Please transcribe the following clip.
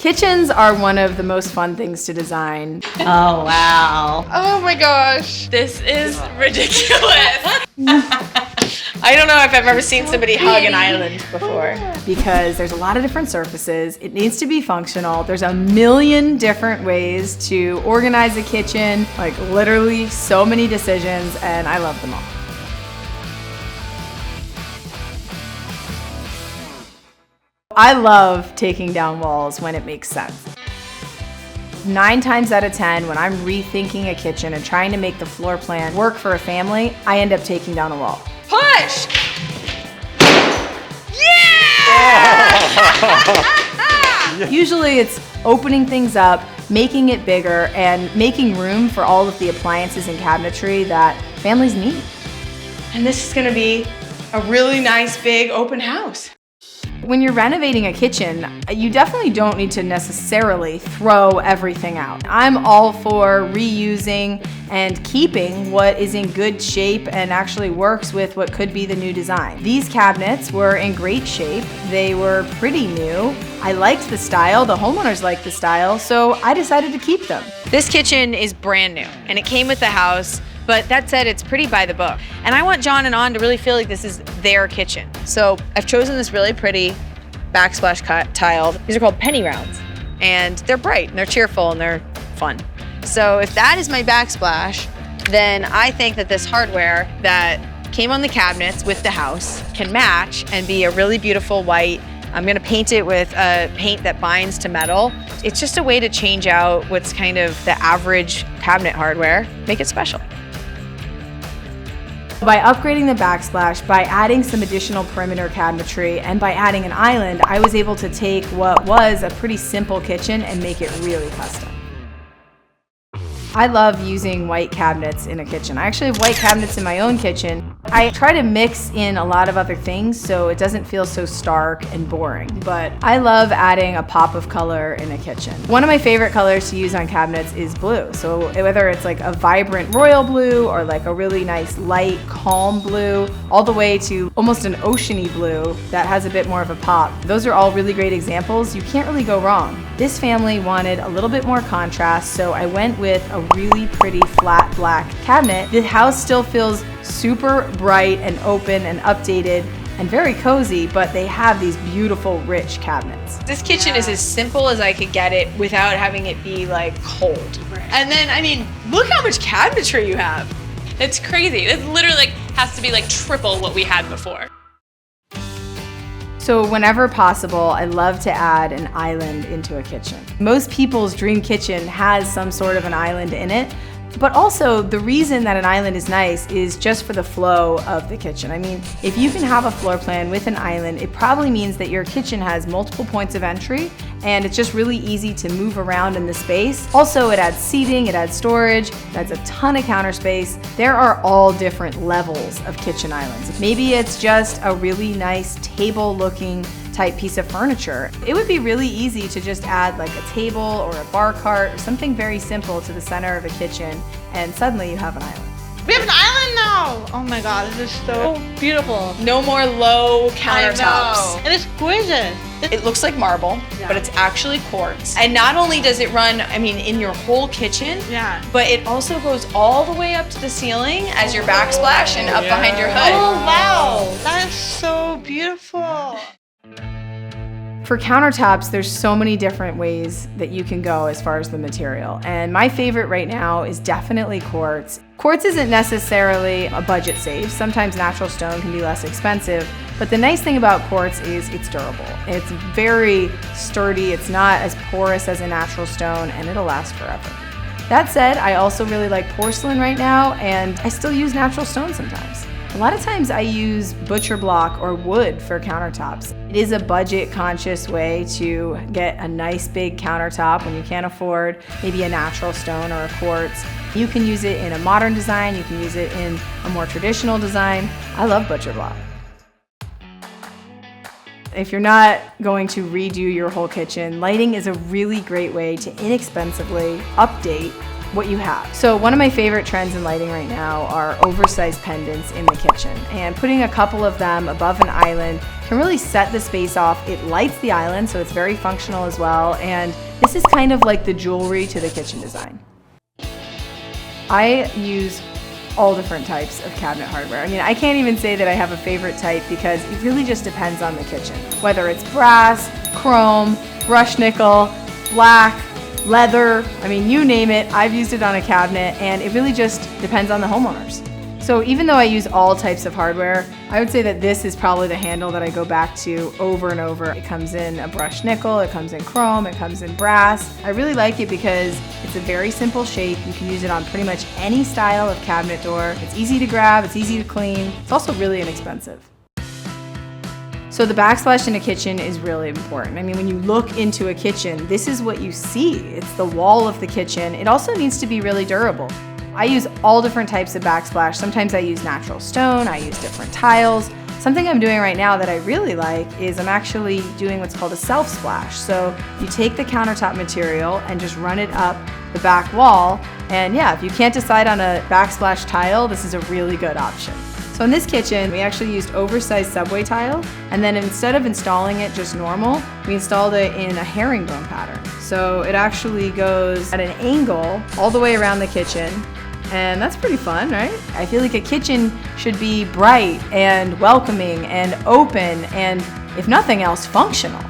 Kitchens are one of the most fun things to design. Oh, wow. Oh my gosh. This is ridiculous. I don't know if I've ever seen somebody hug an island before. Because there's a lot of different surfaces. It needs to be functional. There's a million different ways to organize a kitchen, like literally so many decisions, and I love them all. I love taking down walls when it makes sense. 9 times out of 10, when I'm rethinking a kitchen and trying to make the floor plan work for a family, I end up taking down a wall. Push! Usually it's opening things up, making it bigger, and making room for all of the appliances and cabinetry that families need. And this is gonna be a really nice big open house. When you're renovating a kitchen, you definitely don't need to necessarily throw everything out. I'm all for reusing and keeping what is in good shape and actually works with what could be the new design. These cabinets were in great shape. They were pretty new. I liked the style, the homeowners liked the style, so I decided to keep them. This kitchen is brand new and it came with the house, but that said, it's pretty by the book. And I want John and On to really feel like this is their kitchen. So I've chosen this really pretty backsplash tiled. These are called penny rounds. And they're bright and they're cheerful and they're fun. So if that is my backsplash, then I think that this hardware that came on the cabinets with the house can match and be a really beautiful white. I'm gonna paint it with a paint that binds to metal. It's just a way to change out what's kind of the average cabinet hardware, make it special. By upgrading the backsplash, by adding some additional perimeter cabinetry, and by adding an island, I was able to take what was a pretty simple kitchen and make it really custom. I love using white cabinets in a kitchen. I actually have white cabinets in my own kitchen. I try to mix in a lot of other things so it doesn't feel so stark and boring, but I love adding a pop of color in a kitchen. One of my favorite colors to use on cabinets is blue. So whether it's like a vibrant royal blue or like a really nice light, calm blue, all the way to almost an oceany blue that has a bit more of a pop. Those are all really great examples. You can't really go wrong. This family wanted a little bit more contrast, so I went with a really pretty flat black cabinet. The house still feels super bright and open and updated and very cozy, but they have these beautiful, rich cabinets. This kitchen is as simple as I could get it without having it be like cold. And then, I mean, look how much cabinetry you have. It's crazy. It literally like has to be like triple what we had before. So whenever possible, I love to add an island into a kitchen. Most people's dream kitchen has some sort of an island in it, but also the reason that an island is nice is just for the flow of the kitchen. I mean, if you can have a floor plan with an island, it probably means that your kitchen has multiple points of entry and it's just really easy to move around in the space. Also, it adds seating, it adds storage, it adds a ton of counter space. There are all different levels of kitchen islands. Maybe it's just a really nice table-looking type piece of furniture. It would be really easy to just add like a table or a bar cart or something very simple to the center of a kitchen, and suddenly you have an island. We have an island now! Oh my god, this is so beautiful. No more low countertops. And it's gorgeous. It looks like marble, but it's actually quartz. And not only does it run, I mean, in your whole kitchen, but it also goes all the way up to the ceiling as your backsplash and up behind your hood. Oh wow, that is so beautiful. For countertops, there's so many different ways that you can go as far as the material. And my favorite right now is definitely quartz. Quartz isn't necessarily a budget save. Sometimes natural stone can be less expensive, but the nice thing about quartz is it's durable. It's very sturdy, it's not as porous as a natural stone, and it'll last forever. That said, I also really like porcelain right now, and I still use natural stone sometimes. A lot of times I use butcher block or wood for countertops. It is a budget-conscious way to get a nice big countertop when you can't afford maybe a natural stone or a quartz. You can use it in a modern design, you can use it in a more traditional design. I love butcher block. If you're not going to redo your whole kitchen, lighting is a really great way to inexpensively update what you have. So one of my favorite trends in lighting right now are oversized pendants in the kitchen, and putting a couple of them above an island can really set the space off. It lights the island, so it's very functional as well, and this is kind of like the jewelry to the kitchen design. I use all different types of cabinet hardware. I mean, I can't even say that I have a favorite type because it really just depends on the kitchen. Whether it's brass, chrome, brushed nickel, black, leather, I mean, you name it, I've used it on a cabinet, and it really just depends on the homeowners. So even though I use all types of hardware, I would say that this is probably the handle that I go back to over and over. It comes in a brushed nickel, it comes in chrome, it comes in brass. I really like it because it's a very simple shape. You can use it on pretty much any style of cabinet door. It's easy to grab, it's easy to clean. It's also really inexpensive. So the backsplash in a kitchen is really important. I mean, when you look into a kitchen, this is what you see. It's the wall of the kitchen. It also needs to be really durable. I use all different types of backsplash. Sometimes I use natural stone, I use different tiles. Something I'm doing right now that I really like is I'm actually doing what's called a self splash. So you take the countertop material and just run it up the back wall. And yeah, if you can't decide on a backsplash tile, this is a really good option. So in this kitchen, we actually used oversized subway tile, and then instead of installing it just normal, we installed it in a herringbone pattern. So it actually goes at an angle all the way around the kitchen, and that's pretty fun, right? I feel like a kitchen should be bright and welcoming and open and, if nothing else, functional.